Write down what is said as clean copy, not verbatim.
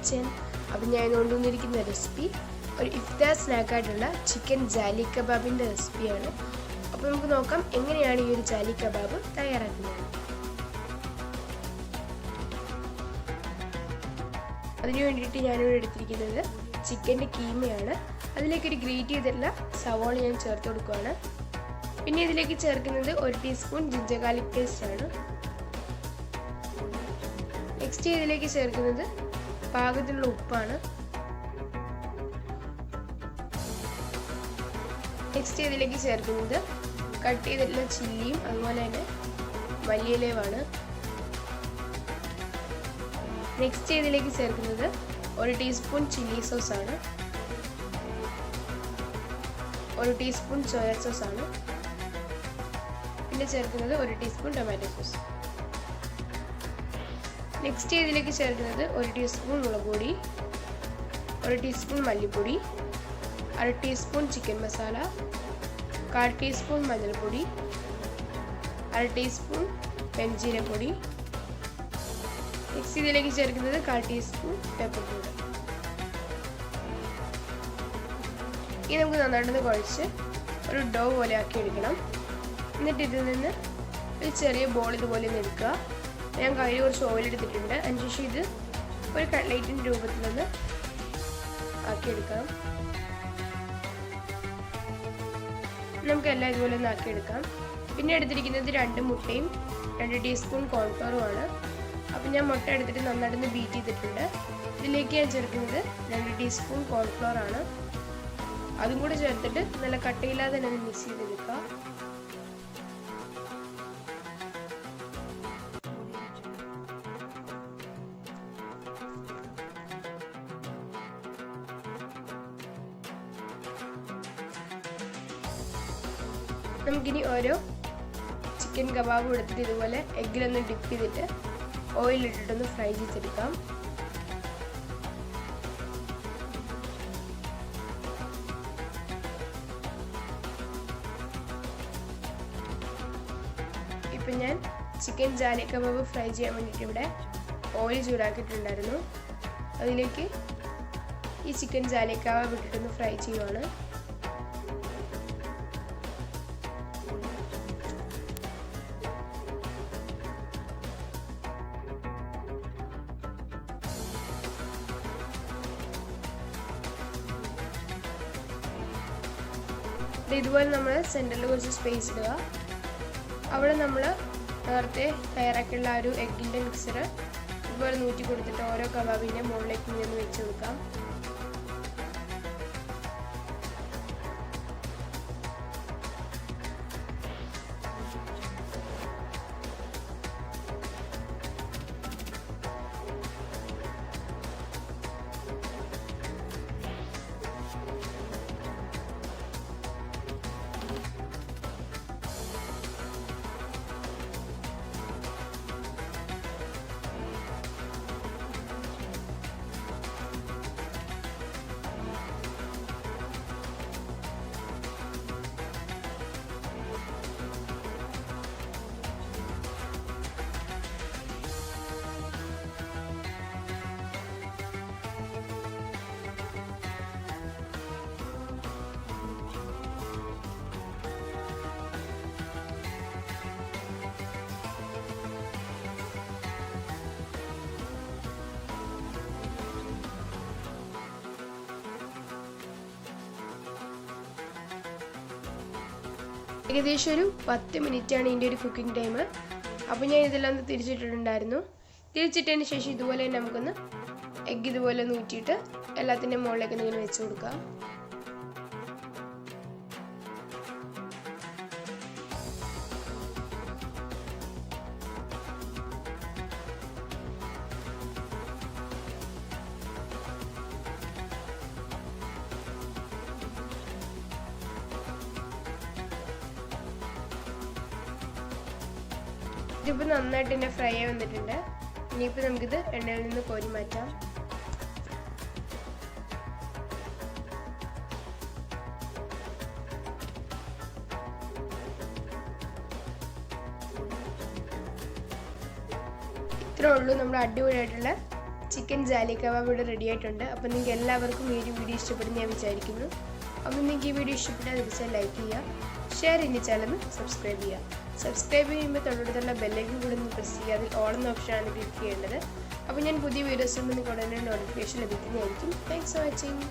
Kitchen. അപ്പം ഞാൻ കൊണ്ടുവന്നിരിക്കുന്ന recipe ഒരു ഇഫ്താർ സ്നാക്കായിട്ടുള്ള ചിക്കൻ ജാലി കബാബിൻ്റെ റെസിപ്പിയാണ്. അപ്പോൾ നമുക്ക് നോക്കാം എങ്ങനെയാണ് ഈ ഒരു ജാലി കബാബ് തയ്യാറാക്കുന്നത്. അതിനു വേണ്ടിയിട്ട് ഞാനിവിടെ എടുത്തിരിക്കുന്നത് ചിക്കൻ്റെ കീമയാണ്. അതിലേക്കൊരു ഗ്രേറ്റ് ചെയ്തിട്ടുള്ള സവാള ഞാൻ ചേർത്ത് കൊടുക്കുകയാണ്. പിന്നെ ഇതിലേക്ക് ചേർക്കുന്നത് 1 ടീസ്പൂൺ ജിഞ്ചർ ഗാർലിക് പേസ്റ്റ് ആണ്. നെക്സ്റ്റ് ഇതിലേക്ക് ചേർക്കുന്നത് പാകത്തിനുള്ള ഉപ്പാണ്. നെക്സ്റ്റ് ഇതിലേക്ക് ചേർക്കുന്നത് കട്ട് ചെയ്തിട്ടുള്ള ചില്ലിയും അതുപോലെ തന്നെ മല്ലിയിലയുമാണ്. നെക്സ്റ്റ് ഇതിലേക്ക് ചേർക്കുന്നത് 1 ടീസ്പൂൺ ചില്ലി സോസ് ആണ്. 1 ടീസ്പൂൺ സോയ സോസ് ആണ്. പിന്നെ ചേർക്കുന്നത് 1 ടീസ്പൂൺ ടൊമാറ്റോ സോസ്. നെക്സ്റ്റ് ഇതിലേക്ക് ചേർക്കുന്നത് 1 ടീസ്പൂൺ മുളക് പൊടി, 1 ടീസ്പൂൺ മല്ലിപ്പൊടി, 1/2 ടീസ്പൂൺ ചിക്കൻ മസാല, 1/4 ടീസ്പൂൺ മഞ്ഞൾപ്പൊടി, 1/2 ടീസ്പൂൺ പെരുംജീരകപ്പൊടി. നെക്സ്റ്റ് ഇതിലേക്ക് ചേർക്കുന്നത് 1/4 ടീസ്പൂൺ പെപ്പർ പൗഡർ. ഇനി നമുക്ക് നന്നായിട്ടൊന്ന് കുഴച്ച് ഒരു ഡോ പോലെ ആക്കി എടുക്കണം. എന്നിട്ട് ഇതിൽ നിന്ന് ഒരു ചെറിയ ബോൾ ഇതുപോലെ ഒന്ന് എടുക്കുക. ഞാൻ കയ്യിൽ കുറച്ച് ഓയിൽ എടുത്തിട്ടുണ്ട്. അതിനുശേഷം ഇത് ഒരു കട്ട്ലേറ്റിൻ്റെ രൂപത്തിലൊന്ന് ആക്കിയെടുക്കാം. നമുക്കെല്ലാം ഇതുപോലെ ഒന്ന് ആക്കിയെടുക്കാം. പിന്നെ എടുത്തിരിക്കുന്നത് 2 മുട്ടയും 2 ടീസ്പൂൺ കോൺഫ്ലവറുമാണ്. അപ്പം ഞാൻ മുട്ട എടുത്തിട്ട് നന്നായിട്ടൊന്ന് ബീറ്റ് ചെയ്തിട്ടുണ്ട്. ഇതിലേക്ക് ഞാൻ ചേർക്കുന്നത് 2 ടീസ്പൂൺ കോൺഫ്ലവർ ആണ്. അതും കൂടെ ചേർത്തിട്ട് നല്ല കട്ടയില്ലാതെ തന്നെ ഒന്ന് മിക്സ് ചെയ്തെടുക്കുക. നമുക്കിനി ഓരോ ചിക്കൻ കബാബും എടുത്തിട്ട് ഇതുപോലെ എഗ്ഗിലൊന്ന് ഡിപ്പ് ചെയ്തിട്ട് ഓയിലിട്ടിട്ടൊന്ന് ഫ്രൈ ചെയ്തെടുക്കാം. ഇപ്പം ഞാൻ ചിക്കൻ ജാലി കബാബ് ഫ്രൈ ചെയ്യാൻ വേണ്ടിയിട്ട് ഇവിടെ ഓയിൽ ചൂടാക്കിയിട്ടുണ്ടായിരുന്നു. അതിലേക്ക് ഈ ചിക്കൻ ജാലി കബാബ് ഇട്ടിട്ടൊന്ന് ഫ്രൈ ചെയ്യുവാണ്. ഇതുപോലെ നമ്മൾ സെൻറ്ററിൽ കുറച്ച് സ്പേസ് ഇടുക. അവിടെ നമ്മൾ നേരത്തെ തയ്യാറാക്കിയുള്ള ആ ഒരു എഗ്ഗിൻ്റെ മിക്സർ ഇതുപോലെ നൂറ്റി കൊടുത്തിട്ട് ഓരോ കബാബിൻ്റെ മുകളിലേക്ക് ഇങ്ങനെ വെച്ച് കൊടുക്കാം. ഏകദേശം ഒരു 10 മിനിറ്റാണ് ഇതിൻ്റെ ഒരു കുക്കിംഗ് ടൈം. അപ്പോൾ ഞാൻ ഇതെല്ലാം ഒന്ന് തിരിച്ചിട്ടിട്ടുണ്ടായിരുന്നു. തിരിച്ചിട്ടതിന് ശേഷം ഇതുപോലെ തന്നെ നമുക്കൊന്ന് എഗ്ഗ് ഇതുപോലെ നൂറ്റിയിട്ട് എല്ലാത്തിൻ്റെ മുകളിലേക്ക് ഇങ്ങനെ വെച്ച് കൊടുക്കാം. ഇതിപ്പോൾ നന്നായിട്ട് തന്നെ ഫ്രൈ ആയി വന്നിട്ടുണ്ട്. ഇനിയിപ്പോൾ നമുക്കിത് എണ്ണയിൽ നിന്ന് കോരി മാറ്റാം. ഇത്രേ ഉള്ളൂ നമ്മുടെ അടിപൊളിയായിട്ടുള്ള ചിക്കൻ ജാലി കബാബ് ഇവിടെ റെഡി ആയിട്ടുണ്ട്. അപ്പോൾ നിങ്ങൾക്ക് എല്ലാവർക്കും ഈ ഒരു വീഡിയോ ഇഷ്ടപ്പെടുമെന്ന് ഞാൻ വിചാരിക്കുന്നു. അപ്പോൾ നിങ്ങൾക്ക് ഈ വീഡിയോ ഇഷ്ടപ്പെട്ടാൽ തീർച്ചയായും ലൈക്ക് ചെയ്യുക, ഷെയർ ചെയ്യുന്ന ചാനൽ സബ്സ്ക്രൈബ് ചെയ്യുക. സബ്സ്ക്രൈബ് ചെയ്യുമ്പോൾ തൊട്ടടുത്തുള്ള ബെല്ലൈക്കൻ കൂടി ഒന്ന് പ്രസ് ചെയ്യുക. അതിൽ ഓൾ എന്ന ഓപ്ഷനാണ് ക്ലിക്ക് ചെയ്യേണ്ടത്. അപ്പോൾ ഞാൻ പുതിയ വീഡിയോസ് നിങ്ങൾക്ക് ഉടനെ നോട്ടിഫിക്കേഷൻ ലഭിക്കുന്നതായിരിക്കും. Thanks for watching.